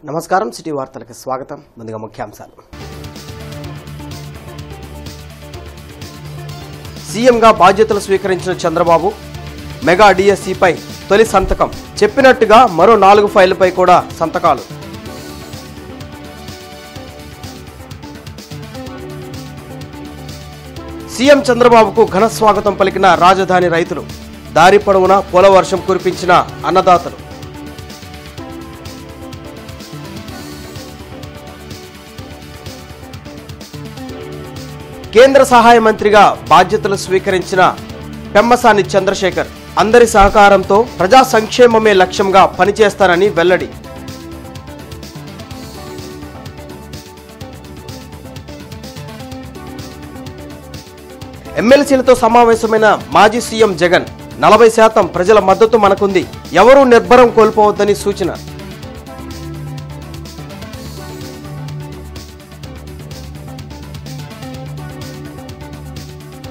నమస్కారం సిటీ వార్తలకు స్వాగతం. ముందుగా ముఖ్యాంశాలు. సీఎంగా బాధ్యతలు స్వీకరించిన చంద్రబాబు మెగా డిఎస్సిపై తొలి సంతకం, చెప్పినట్టుగా మరో 4 ఫైళ్లపై కూడా సంతకాలు. సీఎం చంద్రబాబుకు ఘన స్వాగతం పలికిన రాజధాని రైతులు, దారి పొడవునా పోలవర్షం కురిపించిన అన్నదాతలు. కేంద్ర సహాయ మంత్రిగా బాధ్యతలు స్వీకరించిన పెమ్మసాని చంద్రశేఖర్, అందరి సహకారంతో ప్రజా సంక్షేమమే లక్ష్యంగా పనిచేస్తానని వెల్లడి. ఎమ్మెల్సీలతో సమావేశమైన మాజీ సీఎం జగన్, 40% ప్రజల మద్దతు మనకుంది, ఎవరూ నిర్భరం కోల్పోవద్దని సూచన.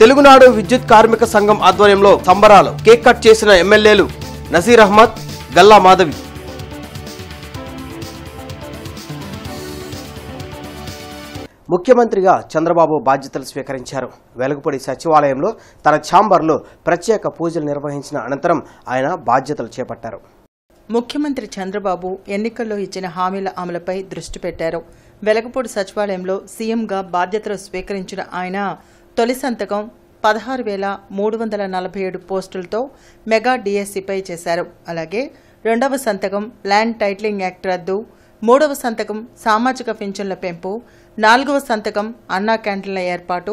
తెలుగునాడు విద్యుత్ కార్మిక సంఘం ఆధ్వర్యంలో సంబరాలు, కేక్ కట్ చేసిన ఎమ్మెల్యేలు నజీర్ అహ్మద్, గల్లా మాధవి. ముఖ్యమంత్రిగా చంద్రబాబు బాధ్యతలు స్వీకరించారు. వెలగపూడి సచివాలయంలో తన ఛాంబర్లో ప్రత్యేక పూజలు నిర్వహించిన అనంతరం ఆయన బాధ్యతలు చేపట్టారు. ముఖ్యమంత్రి చంద్రబాబు ఎన్నికల్లో ఇచ్చిన హామీల అమలుపై దృష్టి పెట్టారు. వెలగపూడి సచివాలయంలో సీఎంగా బాధ్యతలు స్వీకరించిన ఆయన తొలి సంతకం 16,347 పోస్టులతో మెగా డిఎస్సిపై చేశారు. అలాగే 2వ సంతకం ల్యాండ్ టైటిలింగ్ యాక్ట్ రద్దు, 3వ సంతకం సామాజిక పింఛన్ల పెంపు, 4వ సంతకం అన్నా క్యాంటీన్ల ఏర్పాటు,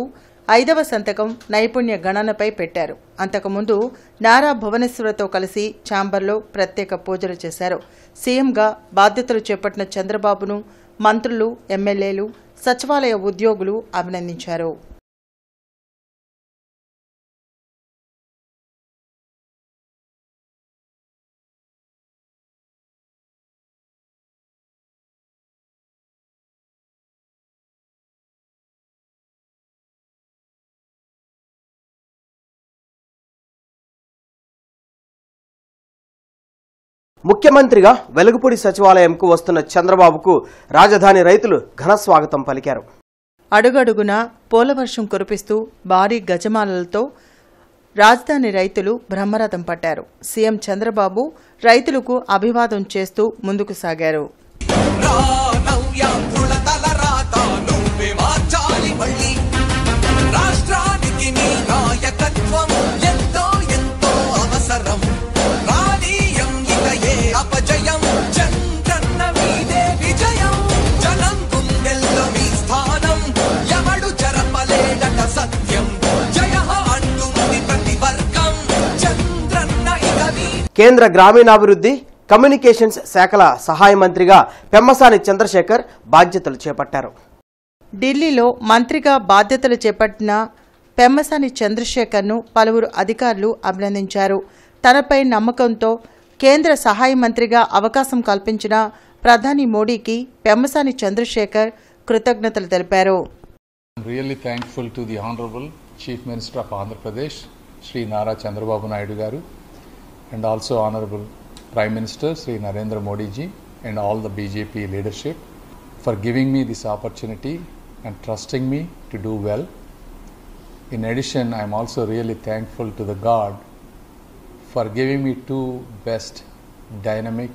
5వ సంతకం నైపుణ్య గణనపై పెట్టారు. అంతకుముందు నారా భువనేశ్వరతో కలిసి ఛాంబర్లో ప్రత్యేక పూజలు చేశారు. సీఎంగా బాధ్యతలు చేపట్టిన చంద్రబాబును మంత్రులు, ఎమ్మెల్యేలు, సచివాలయ ఉద్యోగులు అభినందించారు. ముఖ్యమంత్రిగా వెలగపూడి సచివాలయంకు వస్తున్న చంద్రబాబుకు రాజధాని రైతులు ఘన స్వాగతం పలికారు. అడుగడుగునా పోలవర్షం కురిపిస్తూ భారీ గజమాలలతో రాజధాని రైతులు బ్రహ్మరథం పట్టారు. సీఎం చంద్రబాబు రైతులకు అభివాదం చేస్తూ ముందుకు సాగారు. కేంద్ర గ్రామీణాభివృద్ధి కమ్యూనికేషన్స్ శాఖల సహాయ మంత్రిగా పెమ్మసాని చంద్రశేఖర్ బాధ్యతలు చేపట్టారు. ఢిల్లీలో మంత్రిగా బాధ్యతలు చేపట్టిన పెమ్మసాని చంద్రశేఖర్ను పలువురు అధికారులు అభినందించారు. తనపై నమ్మకంతో కేంద్ర సహాయ మంత్రిగా అవకాశం కల్పించిన ప్రధాని మోడీకి పెమ్మసాని చంద్రశేఖర్ కృతజ్ఞతలు తెలిపారు. Really thankful to the Honorable Chief Minister of Andhra Pradesh, Shri Nara Chandrababu Naidu Garu, and also Honorable Prime Minister Shri Narendra Modi ji and all the BJP leadership for giving me this opportunity and trusting me to do well. In addition, I am also really thankful to the God for giving me 2 best dynamic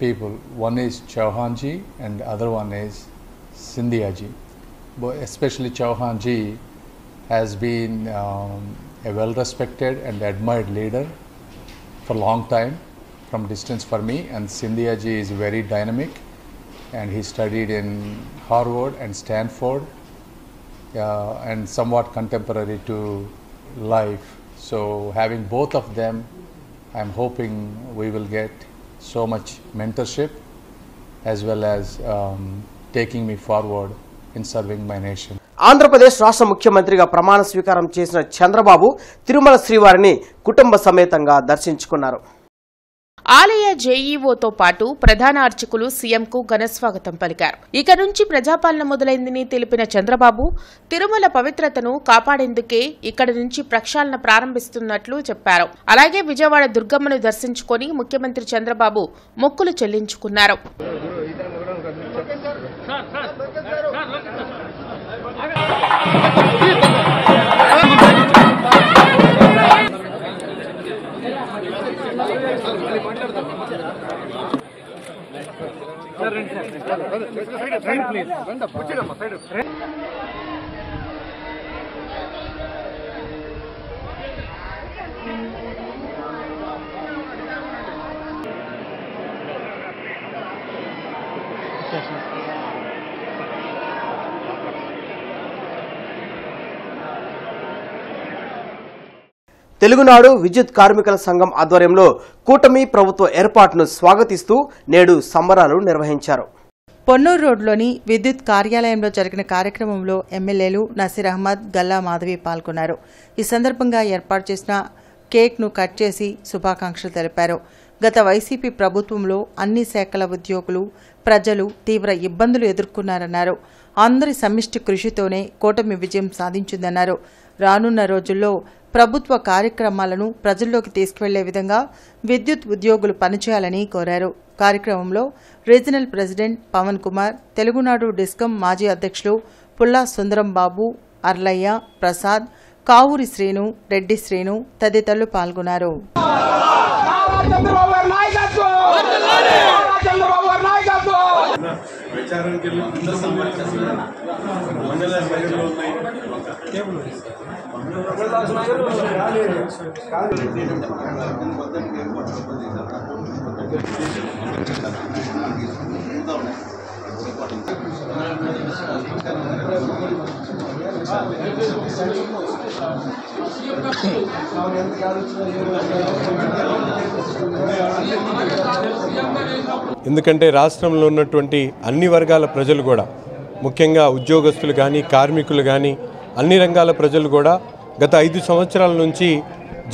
people. One is Chauhan ji and the other one is Scindia ji. Especially Chauhan ji has been a well-respected and admired leader for a long time from distance for me, and Scindia ji is very dynamic and he studied in Harvard and Stanford and somewhat contemporary to life. So having both of them, I am hoping we will get so much mentorship as well as taking me forward in serving my nation. Andhra Pradesh రాష్ట్ర ముఖ్యమంత్రిగా ప్రమాణ స్వీకారం చేసిన చంద్రబాబు తిరుమల శ్రీవారిని కుటుంబ సమేతంగా దర్శించుకున్నారు. ఆలయ జేఈఓతో పాటు ప్రధాన అర్చకులు సీఎంకు ఘనస్వాగతం పలికారు. ఇక నుంచి ప్రజాపాలన మొదలైందని తెలిపిన చంద్రబాబు తిరుమల పవిత్రతను కాపాడేందుకే ఇక్కడి నుంచి ప్రక్షాళన ప్రారంభిస్తున్నట్లు చెప్పారు. అలాగే విజయవాడ దుర్గమ్మను దర్శించుకొని ముఖ్యమంత్రి చంద్రబాబు మొక్కులు చెల్లించుకున్నారు. తెలుగునాడు విద్యుత్ కార్మికుల సంఘం ఆధ్వర్యంలో కూటమి ప్రభుత్వ ఏర్పాటును స్వాగతిస్తూ నేడు సంబరాలు నిర్వహించారు. పొన్నూరు రోడ్లోని విద్యుత్ కార్యాలయంలో జరిగిన కార్యక్రమంలో ఎమ్మెల్యేలు నసీర్ అహ్మద్, గల్లా మాధవి పాల్గొన్నారు. ఈ సందర్భంగా ఏర్పాటు చేసిన కేక్ను కట్ చేసి శుభాకాంక్షలు తెలిపారు. గత వైసీపీ ప్రభుత్వంలో అన్ని శాఖల ఉద్యోగులు, ప్రజలు తీవ్ర ఇబ్బందులు ఎదుర్కొన్నారన్నారు. అందరి సమిష్టి కృషితోనే కూటమి విజయం సాధించిందన్నారు. రానున్న రోజుల్లో ప్రభుత్వ కార్యక్రమాలను ప్రజల్లోకి తీసుకువెళ్లే విధంగా విద్యుత్ ఉద్యోగులు పనిచేయాలని కోరారు. కార్యక్రమంలో రీజనల్ ప్రెసిడెంట్ పవన్ కుమార్, తెలుగునాడు డిస్కం మాజీ అధ్యక్షులు పుల్లా సుందరం బాబు, అర్లయ్య, ప్రసాద్, కావూరి శ్రీను, రెడ్డి శ్రీను తదితరులు పాల్గొన్నారు. ఎందుకంటే రాష్ట్రంలో ఉన్నటువంటి అన్ని వర్గాల ప్రజలు కూడా, ముఖ్యంగా ఉద్యోగస్తులు కానీ, కార్మికులు కానీ, అన్ని రంగాల ప్రజలు కూడా గత 5 సంవత్సరాల నుంచి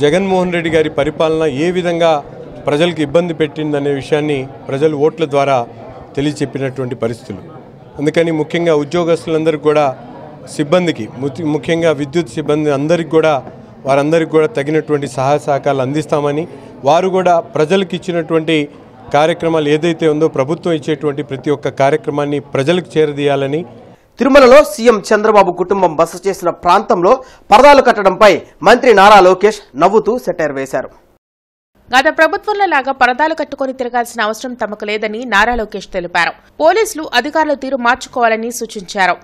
జగన్మోహన్ రెడ్డి గారి పరిపాలన ఏ విధంగా ప్రజలకు ఇబ్బంది పెట్టిందనే విషయాన్ని ప్రజలు ఓట్ల ద్వారా తెలియచెప్పినటువంటి పరిస్థితులు. అందుకని ముఖ్యంగా ఉద్యోగస్తులందరికీ కూడా, సిబ్బందికి, ముఖ్యంగా విద్యుత్ సిబ్బంది అందరికీ కూడా, వారందరికీ కూడా తగినటువంటి సహాయ సహకారాలు అందిస్తామని, వారు కూడా ప్రజలకు ఇచ్చినటువంటి కార్యక్రమాలు ఏదైతే ఉందో ప్రభుత్వం ఇచ్చేటువంటి ప్రతి ఒక్క కార్యక్రమాన్ని ప్రజలకు చేరదీయాలని. తిరుమలలో సీఎం చంద్రబాబు కుటుంబం బస చేసిన ప్రాంతంలో పరదాలు కట్టడంపై మంత్రి నారా లోకేష్ నవ్వుతూ సెటైర్ వేశారు. గత ప్రభుత్వంలో లాగా పరదాలు కట్టుకుని తిరగాల్సిన అవసరం తమకు లేదని నారా లోకేష్ తెలిపారు. పోలీసులు అధికారుల తీరు మార్చుకోవాలని సూచించారు.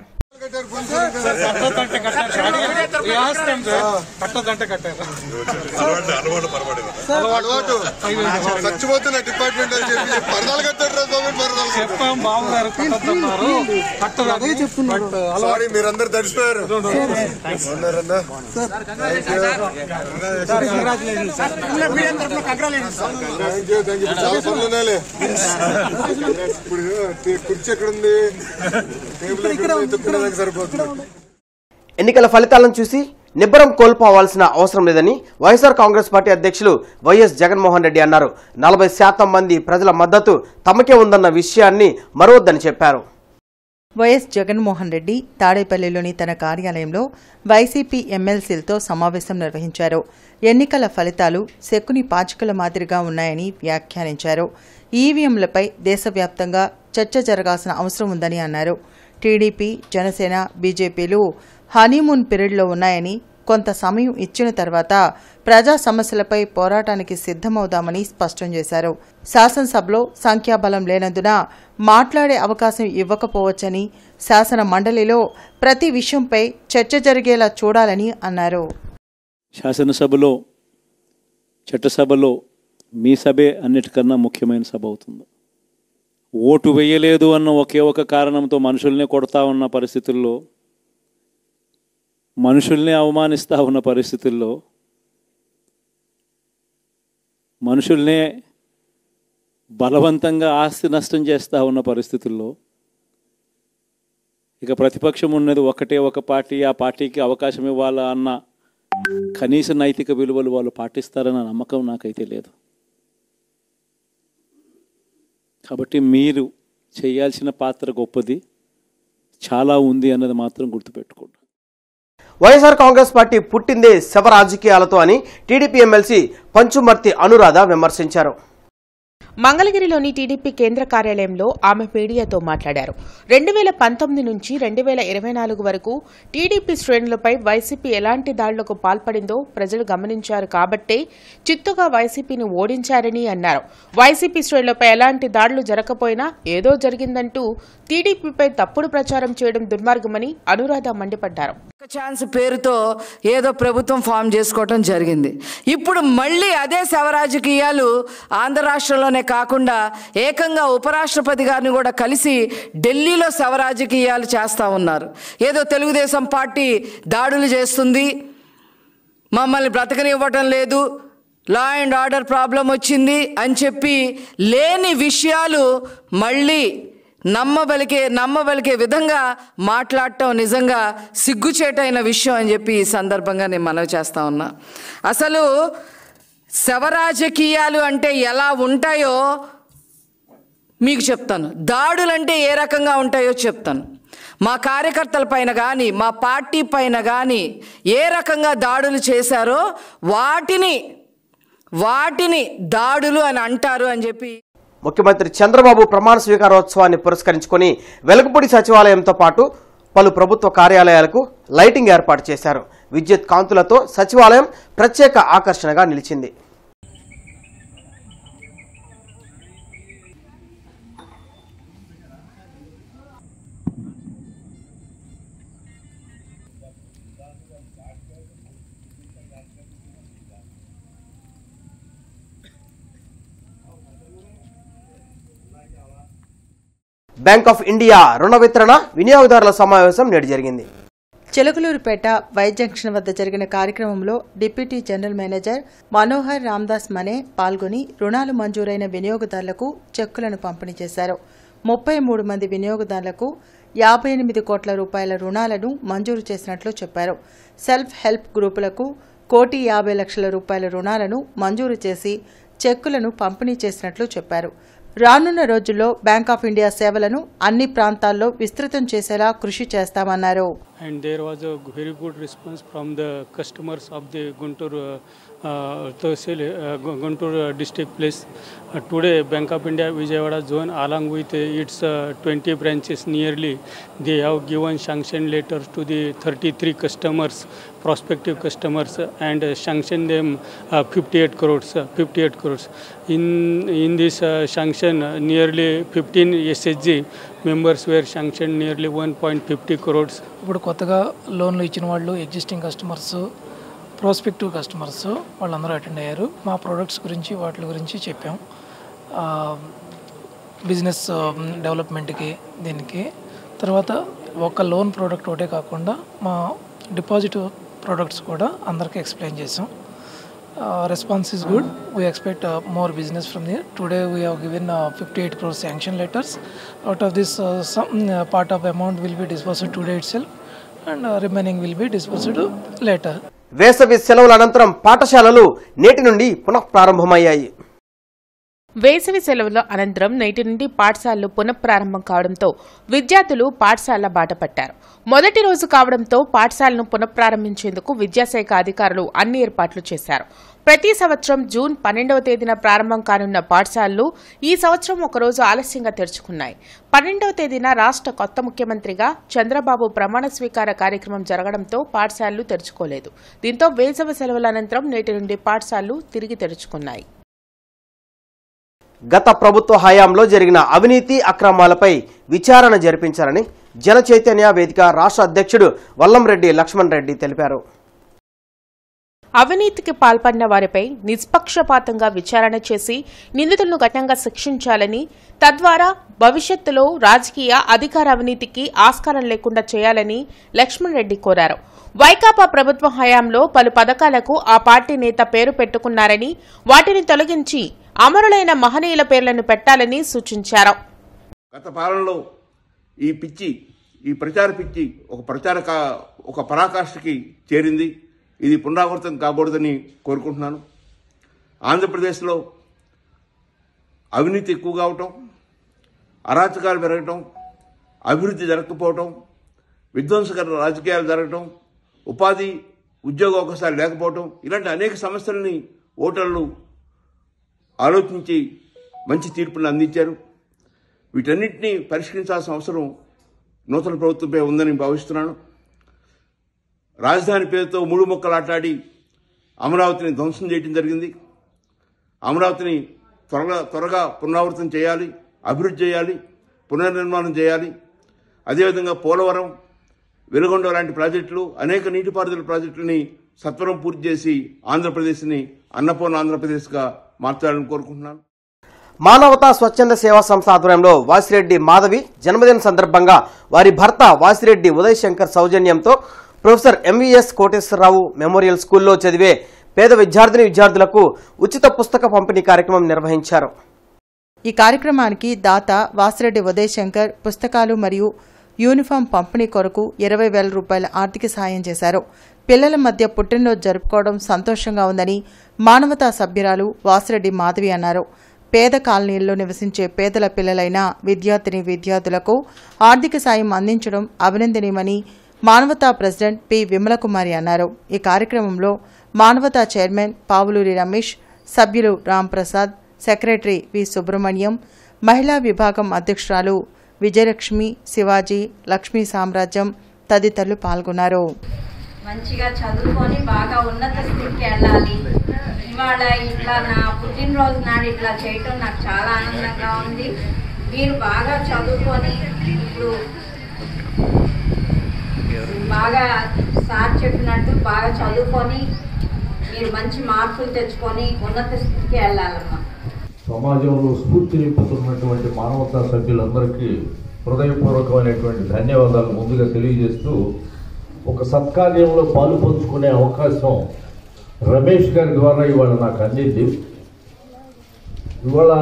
మీరందరూ తడిసిపోయారు. కుర్చీ ఎక్కడుంది? ఎన్నికల ఫలితాలను చూసి నిబ్బరం కోల్పోవాల్సిన అవసరం లేదని వైఎస్ఆర్ కాంగ్రెస్ పార్టీ అధ్యక్షులు వైఎస్ జగన్మోహన్ రెడ్డి అన్నారు. 40% మంది ప్రజల మద్దతు తమకే ఉందన్న విషయాన్ని మరవద్దని చెప్పారు. వైఎస్ జగన్మోహన్ రెడ్డి తాడేపల్లిలోని తన కార్యాలయంలో వైసీపీ ఎమ్మెల్సీలతో సమావేశం నిర్వహించారు. ఎన్నికల ఫలితాలు శకుని పాచికల మాదిరిగా ఉన్నాయని వ్యాఖ్యానించారు. ఈవీఎంలపై దేశవ్యాప్తంగా చర్చ జరగాల్సిన అవసరం ఉందని అన్నారు. టీడీపీ, జనసేన, బీజేపీలు హనీమూన్ పీరియడ్లో ఉన్నాయని, కొంత సమయం ఇచ్చిన తర్వాత ప్రజా సమస్యలపై పోరాటానికి సిద్ధమవుదామని స్పష్టం చేశారు. శాసనసభలో సంఖ్యాబలం లేనందున మాట్లాడే అవకాశం ఇవ్వకపోవచ్చని, శాసన మండలిలో ప్రతి విషయంపై చర్చ జరిగేలా చూడాలని అన్నారు. శాసనసభలో, చట్టసభలో మీ సభే అన్నిటికన్నా ముఖ్యమైన సభ అవుతుంది. ఓటు వేయలేదు అన్న ఒకే ఒక కారణంతో మనుషుల్నే కొడతా ఉన్న పరిస్థితుల్లో, మనుషుల్ని అవమానిస్తూ ఉన్న పరిస్థితుల్లో, మనుషుల్నే బలవంతంగా ఆస్తి నష్టం చేస్తూ ఉన్న పరిస్థితుల్లో ఇక ప్రతిపక్షం ఉన్నది ఒకటే ఒక పార్టీ, ఆ పార్టీకి అవకాశం ఇవ్వాలా అన్న కనీస నైతిక విలువలు వాళ్ళు పాటిస్తారన్న నమ్మకం నాకైతే లేదు. కాబట్టి మీరు చేయాల్సిన పాత్ర గొప్పది, చాలా ఉంది అన్నది మాత్రం గుర్తుపెట్టుకోండి. వైఎస్ఆర్ కాంగ్రెస్ పార్టీ పుట్టిందే శవ రాజకీయాలతో అని టీడీపీ ఎమ్మెల్సీ పంచుమర్తి అనురాధ విమర్శించారు. మంగళగిరిలోని టీడీపీ కేంద్ర కార్యాలయంలో ఆమె మీడియాతో మాట్లాడారు. 2019 నుంచి 2024 వరకు టీడీపీ శ్రేణులపై వైసీపీ ఎలాంటి దాడులకు పాల్పడిందో ప్రజలు గమనించారు కాబట్టే చిత్తుగా వైసీపీని ఓడించారని అన్నారు. వైసీపీ శ్రేణులపై ఎలాంటి దాడులు జరగకపోయినా ఏదో జరిగిందంటూ టీడీపీపై తప్పుడు ప్రచారం చేయడం దుర్మార్గమని అనురాధ మండిపడ్డారు. ఛాన్స్ పేరుతో ఏదో ప్రభుత్వం ఫామ్ చేసుకోవటం జరిగింది. ఇప్పుడు మళ్ళీ అదే శవరాజకీయాలు ఆంధ్ర రాష్ట్రంలోనే కాకుండా ఏకంగా ఉపరాష్ట్రపతి గారిని కూడా కలిసి ఢిల్లీలో శవరాజకీయాలు చేస్తూ ఉన్నారు. ఏదో తెలుగుదేశం పార్టీ దాడులు చేస్తుంది, మమ్మల్ని బ్రతకనివ్వటం లేదు, లా అండ్ ఆర్డర్ ప్రాబ్లం వచ్చింది అని చెప్పి లేని విషయాలు మళ్ళీ నమ్మబలికే విధంగా మాట్లాడటం నిజంగా సిగ్గుచేటైన విషయం అని చెప్పి ఈ సందర్భంగా నేను మనవి చేస్తా ఉన్నా. అసలు శవరాజకీయాలు అంటే ఎలా ఉంటాయో మీకు చెప్తాను, దాడులంటే ఏ రకంగా ఉంటాయో చెప్తాను. మా కార్యకర్తల పైన కానీ మా పార్టీ పైన కానీ ఏ రకంగా దాడులు చేశారో వాటిని దాడులు అని అంటారు అని చెప్పి ముఖ్యమంత్రి చంద్రబాబు ప్రమాణ స్వీకారోత్సవాన్ని పురస్కరించుకొని వెలగపూడి సచివాలయంతో పాటు పలు ప్రభుత్వ కార్యాలయాలకు లైటింగ్ ఏర్పాటు చేశారు. విద్యుత్ కాంతులతో సచివాలయం ప్రత్యేక ఆకర్షణగా నిలిచింది. బ్యాంక్ ఆఫ్ ఇండియా రుణ వితరణ వినియోగదారుల సమావేశం నేడు జరిగింది. చిలకలూరుపేట వై జంక్షన్ వద్ద జరిగిన కార్యక్రమంలో deputy general manager Manohar Ramdas మనే పాల్గొని రుణాలు మంజూరైన వినియోగదారులకు చెక్కులను పంపిణీ చేశారు. 33 మంది వినియోగదారులకు 58 కోట్ల రూపాయల రుణాలను మంజూరు చేసినట్లు చెప్పారు. సెల్ఫ్ హెల్ప్ గ్రూపులకు 1,50 లక్షల రూపాయల రుణాలను మంజూరు చేసి చెక్కులను పంపిణీ చేసినట్లు చెప్పారు. రానున్న రోజుల్లో బ్యాంక్ ఆఫ్ ఇండియా సేవలను అన్ని ప్రాంతాల్లో విస్తృతం చేసేలా కృషి చేస్తామన్నారు. And there was a very good response from the customers of the Guntur district place. Today Bank of India Vijayawada zone along with its 20 branches nearly, they have given sanction letters to the 33 customers, prospective customers, and sanctioned them 58 crores. In this sanction nearly 15 SHG members were sanctioned nearly 1.50 crores. ఇప్పుడు కొత్తగా లోన్లు ఇచ్చిన వాళ్ళు existing customers, prospective customers వాళ్ళందరూ attend అయ్యారు. మా products గురించి వాటి గురించి చెప్పాం. బిజినెస్ డెవలప్మెంట్కి దీనికి తర్వాత ఒక లోన్ ప్రోడక్ట్ ఒకటే కాకుండా మా డిపాజిట్ ప్రోడక్ట్స్ కూడా అందరికీ ఎక్స్ప్లెయిన్ చేసాం. Response is good. We expect more business from here. Today we have given 58 crore sanction letters. Out of this, some part of amount will be disbursed today itself, and remaining will be disbursed later. వేసవి సెలవుల అనంతరం పాఠశాలలు నేటి నుండి పునః ప్రారంభమయ్యాయి. వేసవి సెలవుల అనంతరం నేటి నుండి పాఠశాలలు పునఃప్రారంభం కావడంతో విద్యార్థులు పాఠశాలల బాట పట్టారు. మొదటి రోజు కావడంతో పాఠశాలను పునఃప్రారంభించేందుకు విద్యాశాఖ అధికారులు అన్ని ఏర్పాట్లు చేశారు. ప్రతి సంవత్సరం జూన్ 12వ తేదీన ప్రారంభం కానున్న పాఠశాలలు ఈ సంవత్సరం ఒకరోజు ఆలస్యంగా తెరుచుకున్నాయి. 12వ తేదీన రాష్ట్ర కొత్త ముఖ్యమంత్రిగా చంద్రబాబు ప్రమాణ స్వీకార కార్యక్రమం జరగడంతో పాఠశాలలు తెరుచుకోలేదు. దీంతో వేసవి సెలవుల అనంతరం నేటి నుండి పాఠశాలలు తిరిగి తెరుచుకున్నాయి. గత ప్రభుత్వ హయాంలో జరిగిన అవినీతి అక్రమాలపై విచారణ జరిపించాలని జన చైతన్య వేదిక రాష్ట్ర అధ్యక్షుడు వల్లంరెడ్డి లక్ష్మణ్ రెడ్డి తెలిపారు. అవినీతికి పాల్పడిన వారిపై నిష్పక్షపాతంగా విచారణ చేసి నిందితులను కఠినంగా శిక్షించాలని, తద్వారా భవిష్యత్తులో రాజకీయ అధికార అవినీతికి ఆస్కారం లేకుండా చేయాలని లక్ష్మణ్ రెడ్డి కోరారు. వైకాపా ప్రభుత్వ హయాంలో పలు పథకాలకు ఆ పార్టీ నేత పేరు పెట్టుకున్నారని, వాటిని తొలగించి అమరులైన మహనీయుల పేర్లను పెట్టాలని సూచించారు. గత పాలనలో ఈ ప్రచార పిచ్చి ఒక పరాకాష్ఠకి చేరింది. ఇది పునరావృతం కాకూడదని కోరుకుంటున్నాను. ఆంధ్రప్రదేశ్లో అవినీతి ఎక్కువగా అవటం, అరాచకాలు పెరగటం, అభివృద్ధి జరగకపోవటం, విధ్వంసకర రాజకీయాలు జరగటం, ఉపాధి ఉద్యోగ అవకాశాలు లేకపోవటం, ఇలాంటి అనేక సమస్యలని ఓటర్లు ఆలోచించి మంచి తీర్పులను అందించారు. వీటన్నిటినీ పరిష్కరించాల్సిన అవసరం నూతన ప్రభుత్వంపై ఉందని భావిస్తున్నాను. రాజధాని పేరుతో మూడు మొక్కలాటాడి అమరావతిని ధ్వంసం చేయడం జరిగింది. అమరావతిని త్వరగా పునరావృతం చేయాలి, అభివృద్ధి చేయాలి, పునర్నిర్మాణం చేయాలి. అదేవిధంగా పోలవరం, వెలుగొండ లాంటి ప్రాజెక్టులు, అనేక నీటిపారుదల ప్రాజెక్టులని సత్వరం పూర్తి చేసి ఆంధ్రప్రదేశ్ని అన్నపూర్ణ ఆంధ్రప్రదేశ్గా మార్చాలని కోరుకుంటున్నాను. మానవతా స్వచ్ఛంద సేవా సంస్థ ఆధ్వర్యంలో వాసిరెడ్డి మాధవి జన్మదిన సందర్భంగా వారి భర్త వాసిరెడ్డి ఉదయ్ శంకర్ సౌజన్యంతో ప్రొఫెసర్ ఎంవీఎస్ కోటేశ్వరరావు మెమోరియల్ స్కూల్లో చదివే పేద విద్యార్థులకు ఉచిత పుస్తక పంపిణీ కార్యక్రమం నిర్వహించారు. ఈ కార్యక్రమానికి దాత వాసిరెడ్డి ఉదయ్ శంకర్ పుస్తకాలు మరియు యూనిఫామ్ పంపిణీ కొరకు 20,000 రూపాయల ఆర్థిక సాయం చేశారు. పిల్లల మధ్య పుట్టినరోజు జరుపుకోవడం సంతోషంగా ఉందని మానవతా సభ్యురాలు వాసిరెడ్డి మాధవి అన్నారు. పేద కాలనీల్లో నివసించే పేదల పిల్లలైన విద్యార్థులకు ఆర్థిక సాయం అందించడం అభినందనీయమని మానవతా ప్రెసిడెంట్ పి విమలకుమారి అన్నారు. ఈ కార్యక్రమంలో మానవతా చైర్మన్ పావులూరి రమేష్, సభ్యులు రాంప్రసాద్, సెక్రటరీ వి సుబ్రహ్మణ్యం, మహిళా విభాగం అధ్యక్షురాలు విజయలక్ష్మి, శివాజీ, లక్ష్మీ సామ్రాజ్యం తదితరులు పాల్గొన్నారు. మంచిగా చదువుకొని బాగా ఉన్నత స్థితికి వెళ్ళాలి. ఇవాళ ఇట్లా నా పుట్టినరోజు నాడు ఇట్లా చేయటం నాకు చాలా ఆనందంగా ఉంది. మీరు బాగా చదువుకొని ఇప్పుడు బాగా సార్ చెప్పినట్టు బాగా చదువుకొని మీరు మంచి మార్కులు తెచ్చుకొని ఉన్నత స్థితికి వెళ్ళాలమ్మా. సమాజంలో స్ఫూర్తి నింపుతున్నటువంటి మానవతా సభ్యులందరికీ హృదయపూర్వకమైనటువంటి ధన్యవాదాలు ముందుగా తెలియజేస్తూ, ఒక సత్కార్యంలో పాలు పంచుకునే అవకాశం రమేష్ గారి ద్వారా ఇవాళ నాకు అందింది. ఇవాళ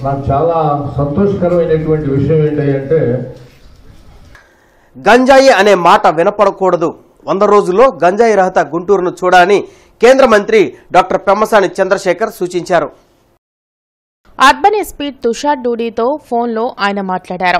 నాకు చాలా సంతోషకరమైనటువంటి విషయం ఏంటంటే, గంజాయి అనే మాట వినపడకూడదు, 100 రోజుల్లో గంజాయి రహిత గుంటూరును చూడాలని కేంద్ర మంత్రి డాక్టర్ పెమ్మసాని చంద్రశేఖర్ సూచించారు. అర్బన్ ఎస్పీ తుషార్ డూడీతో ఫోన్లో ఆయన మాట్లాడారు.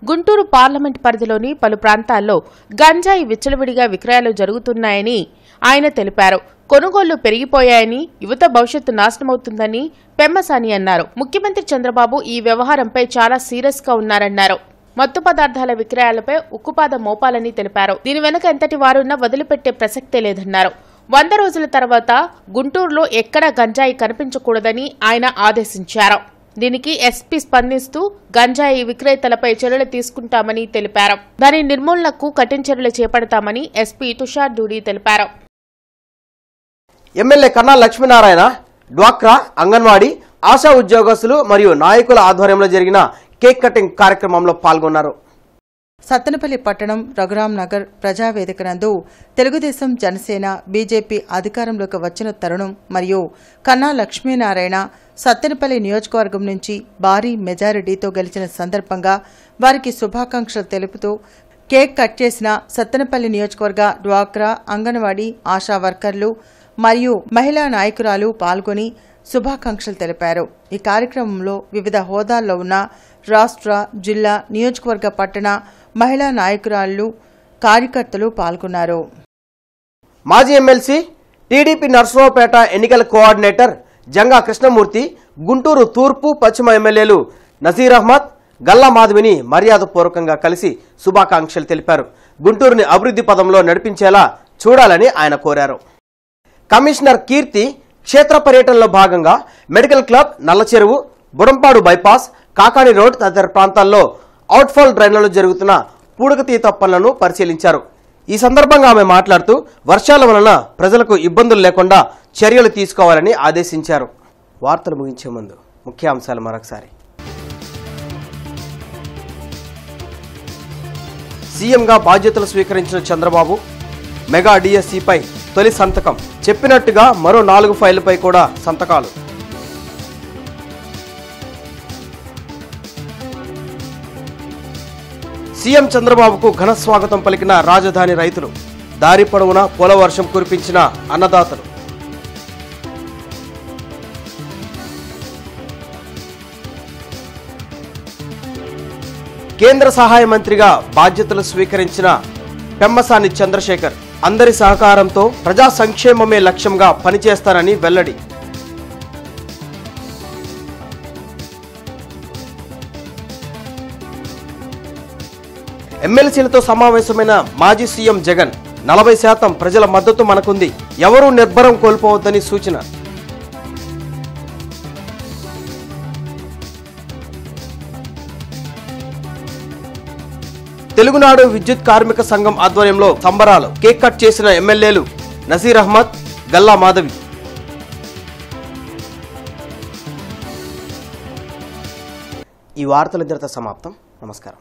గుంటూరు పార్లమెంట్ పరిధిలోని పలు ప్రాంతాల్లో గంజాయి విచ్చలవిడిగా విక్రయాలు జరుగుతున్నాయని ఆయన తెలిపారు. కొనుగోళ్లు పెరిగిపోయాయని, యువత భవిష్యత్తు నాశనమవుతుందని పెమ్మసాని అన్నారు. ముఖ్యమంత్రి చంద్రబాబు ఈ వ్యవహారంపై చాలా సీరియస్ గా ఉన్నారన్నారు. మత్తు పదార్థాల విక్రయాలపై ఉక్కుపాదం మోపాలని తెలిపారు. దీని వెనుక ఎంతటి వారున్నా వదిలిపెట్టే ప్రసక్తే లేదన్నారు. 100 రోజుల తర్వాత గుంటూరులో ఎక్కడా గంజాయి కనిపించకూడదని ఆయన ఆదేశించారు. దీనికి ఎస్పీ స్పందిస్తూ గంజాయి విక్రేతలపై చర్యలు తీసుకుంటామని తెలిపారు. దాని నిర్మూలనకు కఠిన చర్యలు చేపడతామని ఎస్పీ తుషార్ డూడీ తెలిపారు. ఎమ్మెల్యే కన్నా లక్ష్మీనారాయణ డ్వాక్రా, అంగన్వాడీ, ఆశా ఉద్యోగస్తులు మరియు నాయకుల ఆధ్వర్యంలో జరిగిన కేక్ కటింగ్ కార్యక్రమంలో పాల్గొన్నారు. సత్తెనపల్లి పట్టణం రఘురాం నగర్ ప్రజావేదిక నందు తెలుగుదేశం, జనసేన, బీజేపీ అధికారంలోకి వచ్చిన తరుణం మరియు కన్నా లక్ష్మీనారాయణ సత్తెనపల్లి నియోజకవర్గం నుంచి భారీ మెజారిటీతో గెలిచిన సందర్భంగా వారికి శుభాకాంక్షలు తెలుపుతూ కేక్ కట్ చేసిన సత్తెనపల్లి నియోజకవర్గ డ్వాక్రా, అంగన్వాడీ, ఆశా వర్కర్లు మరియు మహిళా నాయకురాలు పాల్గొని శుభాకాంక్షలు తెలిపారు. ఈ కార్యక్రమంలో వివిధ హోదాల్లో ఉన్న రాష్ట్ర, జిల్లా, నియోజకవర్గ, పట్టణ మహిళా నాయకురాళ్లు, కార్యకర్తలు పాల్గొన్నారు. మాజీ ఎమ్మెల్సీ, టీడీపీ నర్సరావుపేట ఎన్నికల కోఆర్డినేటర్ జంగా కృష్ణమూర్తి, గుంటూరు తూర్పు, పశ్చిమ ఎమ్మెల్యేలు నజీర్ అహ్మద్, గల్లా మాధవిని మర్యాదపూర్వకంగా కలిసి శుభాకాంక్షలు తెలిపారు. గుంటూరుని అభివృద్ధి పదంలో నడిపించేలా చూడాలని ఆయన కోరారు. కమిషనర్ కీర్తి క్షేత్ర పర్యటనలో భాగంగా medical club, Nallacheruvu, Budampadu bypass, Kakani road తదితర ప్రాంతాల్లో అవుట్ఫాల్ డ్రైన్లలో జరుగుతున్న పూడకతీత పనులను పరిశీలించారు. ఈ సందర్భంగా ఆమె మాట్లాడుతూ వర్షాల వలన ప్రజలకు ఇబ్బందులు లేకుండా చర్యలు తీసుకోవాలని ఆదేశించారు. వార్తలు ముగించే ముందు ముఖ్యాంశాలు మరొకసారి. సీఎంగా బాధ్యతలు స్వీకరించిన చంద్రబాబు మెగా డిఎస్సిపై తొలి సంతకం, చెప్పినట్టుగా మరో 4 ఫైళ్లపై కూడా సంతకాలు. సీఎం చంద్రబాబుకు ఘన స్వాగతం పలికిన రాజధాని రైతులు, దారి పొడవునా పొల వర్షం కురిపించిన అన్నదాతలు. కేంద్ర సహాయ మంత్రిగా బాధ్యతలు స్వీకరించిన పెమ్మసాని చంద్రశేఖర్ అందరి సహకారంతో ప్రజా సంక్షేమమే లక్ష్యంగా పనిచేస్తారని వెల్లడి. ఎమ్మెల్సీలతో సమావేశమైన మాజీ సీఎం జగన్ 40% ప్రజల మద్దతు మనకుంది, ఎవరూ నిర్భరం కోల్పోవద్దని సూచన. తెలుగునాడు విద్యుత్ కార్మిక సంఘం ఆధ్వర్యంలో సంబరాలు. కేక్ కట్ చేసిన ఎమ్మెల్యేలు నజీర్ అహ్మద్, గల్లా మాధవి. ఈ వార్తలు ఇంతటితో సమాప్తం. నమస్కారం.